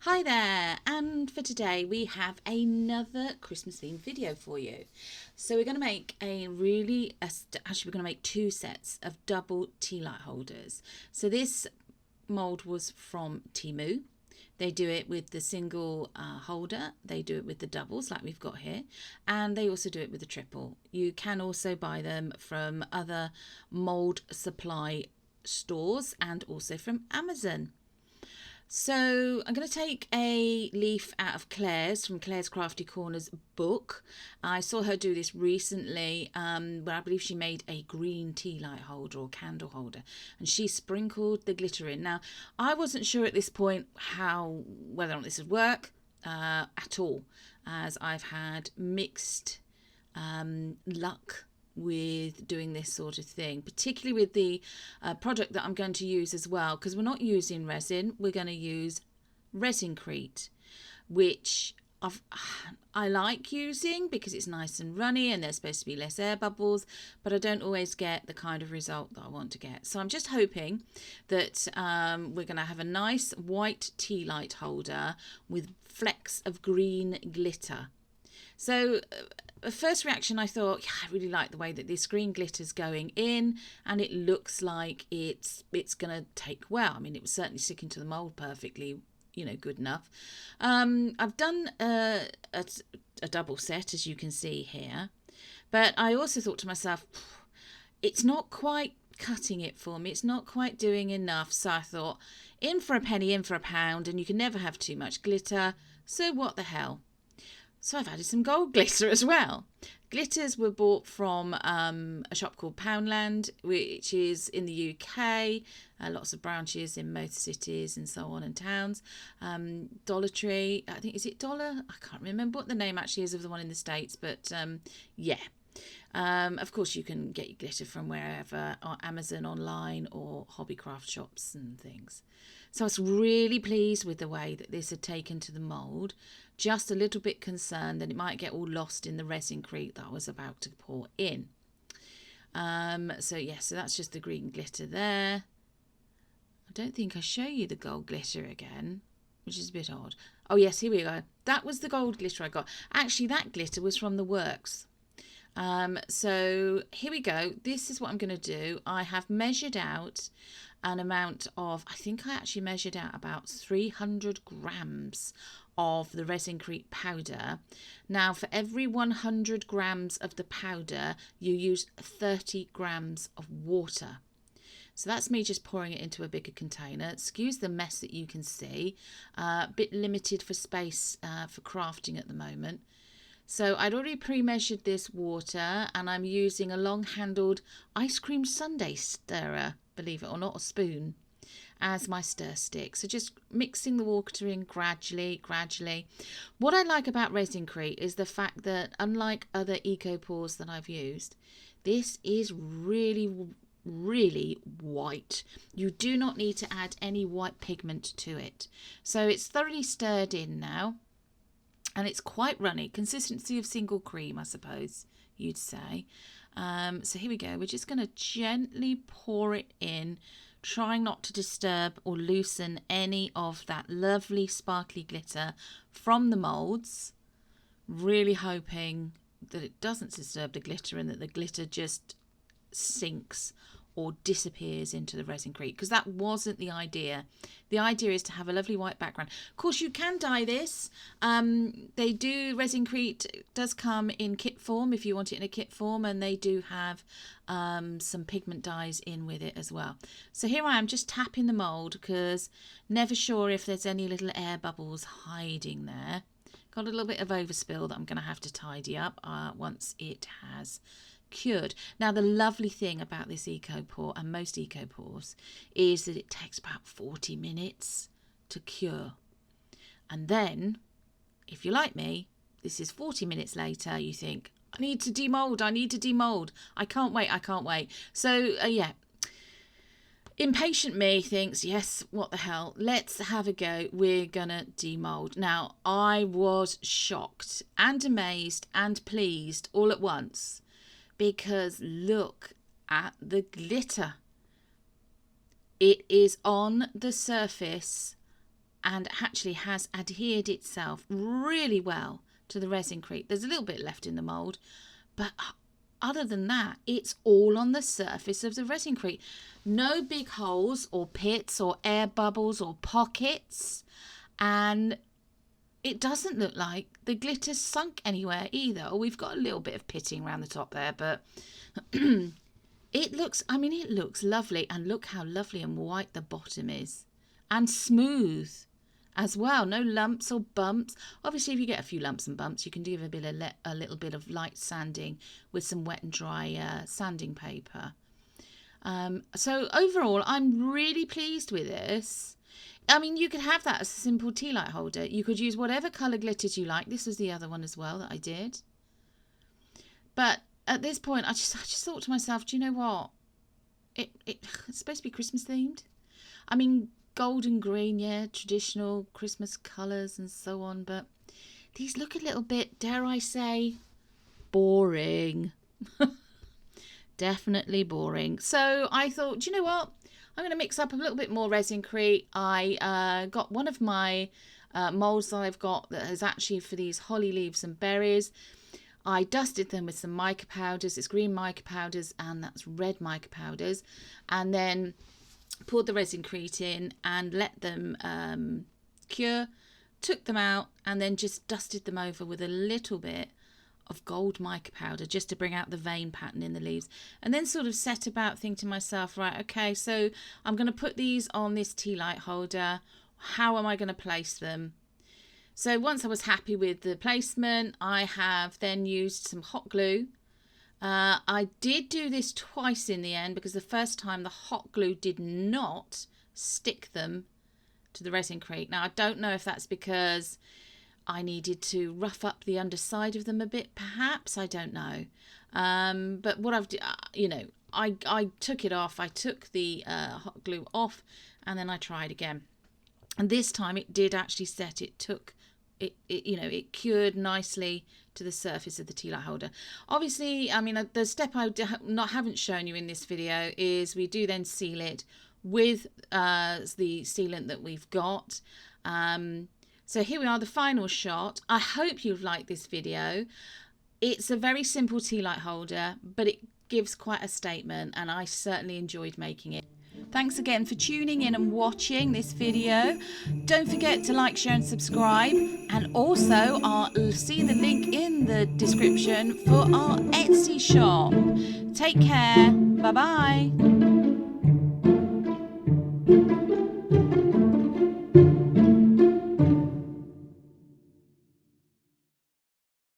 Hi there, and for today we have another Christmas themed video for you. So we're going to make actually we're going to make two sets of double tea light holders. So this mold was from Temu. They do it with the single holder, they do it with the doubles like we've got here, and they also do it with the triple. You can also buy them from other mold supply stores and also from Amazon. So I'm going to take a leaf out of Claire's, from Claire's Crafty Corners book. I saw her do this recently, where I believe she made a green tea light holder or candle holder, and she sprinkled the glitter in. Now, I wasn't sure at this point whether or not this would work at all, as I've had mixed luck with doing this sort of thing, particularly with the product that I'm going to use as well, because we're not using resin, we're going to use Resincrete, which I like using because it's nice and runny and there's supposed to be less air bubbles, but I don't always get the kind of result that I want to get. So I'm just hoping that we're going to have a nice white tea light holder with flecks of green glitter. So first reaction, I thought, yeah, I really like the way that this green glitter's going in, and it looks like it's going to take well. I mean, it was certainly sticking to the mould perfectly, good enough. I've done a double set, as you can see here, but I also thought to myself, it's not quite cutting it for me. It's not quite doing enough. So I thought, in for a penny, in for a pound, and you can never have too much glitter. So what the hell? So I've added some gold glitter as well. Glitters were bought from a shop called Poundland, which is in the UK. Lots of branches in most cities and so on, and towns. Dollar Tree, I think, is it Dollar? I can't remember what the name actually is of the one in the States, but yeah. Of course, you can get your glitter from wherever, Amazon online or hobby craft shops and things. So I was really pleased with the way that this had taken to the mould. Just a little bit concerned that it might get all lost in the Resincrete that I was about to pour in. So that's just the green glitter there. I don't think I show you the gold glitter again, which is a bit odd. Oh yes, here we go. That was the gold glitter I got. Actually, that glitter was from the works. So here we go. This is what I'm going to do. I have measured out an amount of, I think I actually measured out about 300 grams of the Resincrete powder. Now, for every 100 grams of the powder, you use 30 grams of water. So that's me just pouring it into a bigger container. Excuse the mess that you can see. A bit limited for space for crafting at the moment. So I'd already pre-measured this water, and I'm using a long-handled ice cream sundae stirrer, believe it or not, a spoon, as my stir stick. So just mixing the water in gradually. What I like about Resincrete is the fact that, unlike other eco pours that I've used, this is really white. You do not need to add any white pigment to it. So it's thoroughly stirred in now. And it's quite runny, consistency of single cream, I suppose you'd say. So here we go. We're just going to gently pour it in, trying not to disturb or loosen any of that lovely sparkly glitter from the moulds. Really hoping that it doesn't disturb the glitter and that the glitter just sinks or disappears into the Resincrete, because that wasn't the idea. The idea is to have a lovely white background. Of course, you can dye this. Resincrete does come in kit form if you want it in a kit form, and they do have some pigment dyes in with it as well. So here I am just tapping the mould, because never sure if there's any little air bubbles hiding there. Got a little bit of overspill that I'm going to have to tidy up once it has cured. Now, the lovely thing about this eco pour and most eco pours is that it takes about 40 minutes to cure. And then, if you're like me, this is 40 minutes later, you think, I need to demold, I can't wait. So impatient me thinks, yes, what the hell, let's have a go, we're gonna demold. Now, I was shocked and amazed and pleased all at once, because look at the glitter. It is on the surface and actually has adhered itself really well to the Resincrete. There's a little bit left in the mould, but other than that, it's all on the surface of the Resincrete. No big holes or pits or air bubbles or pockets, and it doesn't look like the glitter's sunk anywhere either. We've got a little bit of pitting around the top there, but it looks lovely. And look how lovely and white the bottom is, and smooth as well. No lumps or bumps. Obviously, if you get a few lumps and bumps, you can do a little bit of light sanding with some wet and dry sanding paper. So overall, I'm really pleased with this. I mean, you could have that as a simple tea light holder. You could use whatever colour glitters you like. This was the other one as well that I did. But at this point, I just thought to myself, do you know what? It's supposed to be Christmas themed. I mean, gold and green, yeah, traditional Christmas colours and so on. But these look a little bit, dare I say, boring. Definitely boring. So I thought, do you know what? I'm going to mix up a little bit more Resincrete. I got one of my moulds that I've got that is actually for these holly leaves and berries. I dusted them with some mica powders. It's green mica powders and that's red mica powders. And then poured the Resincrete in and let them cure. Took them out and then just dusted them over with a little bit of gold mica powder just to bring out the vein pattern in the leaves, and then sort of set about thinking to myself, right, okay, so I'm going to put these on this tea light holder. How am I going to place them? So once I was happy with the placement, I have then used some hot glue. I did do this twice in the end because the first time the hot glue did not stick them to the Resincrete. Now I don't know if that's because I needed to rough up the underside of them a bit, perhaps. I don't know. But what I've, I took it off. I took the hot glue off, and then I tried again. And this time it did actually set. It took, it cured nicely to the surface of the tea light holder. Obviously, I mean, the step I haven't shown you in this video is we do then seal it with the sealant that we've got. So here we are, the final shot. I hope you've liked this video. It's a very simple tea light holder, but it gives quite a statement, and I certainly enjoyed making it. Thanks again for tuning in and watching this video. Don't forget to like, share and subscribe, and also I'll see the link in the description for our Etsy shop. Take care. Bye bye.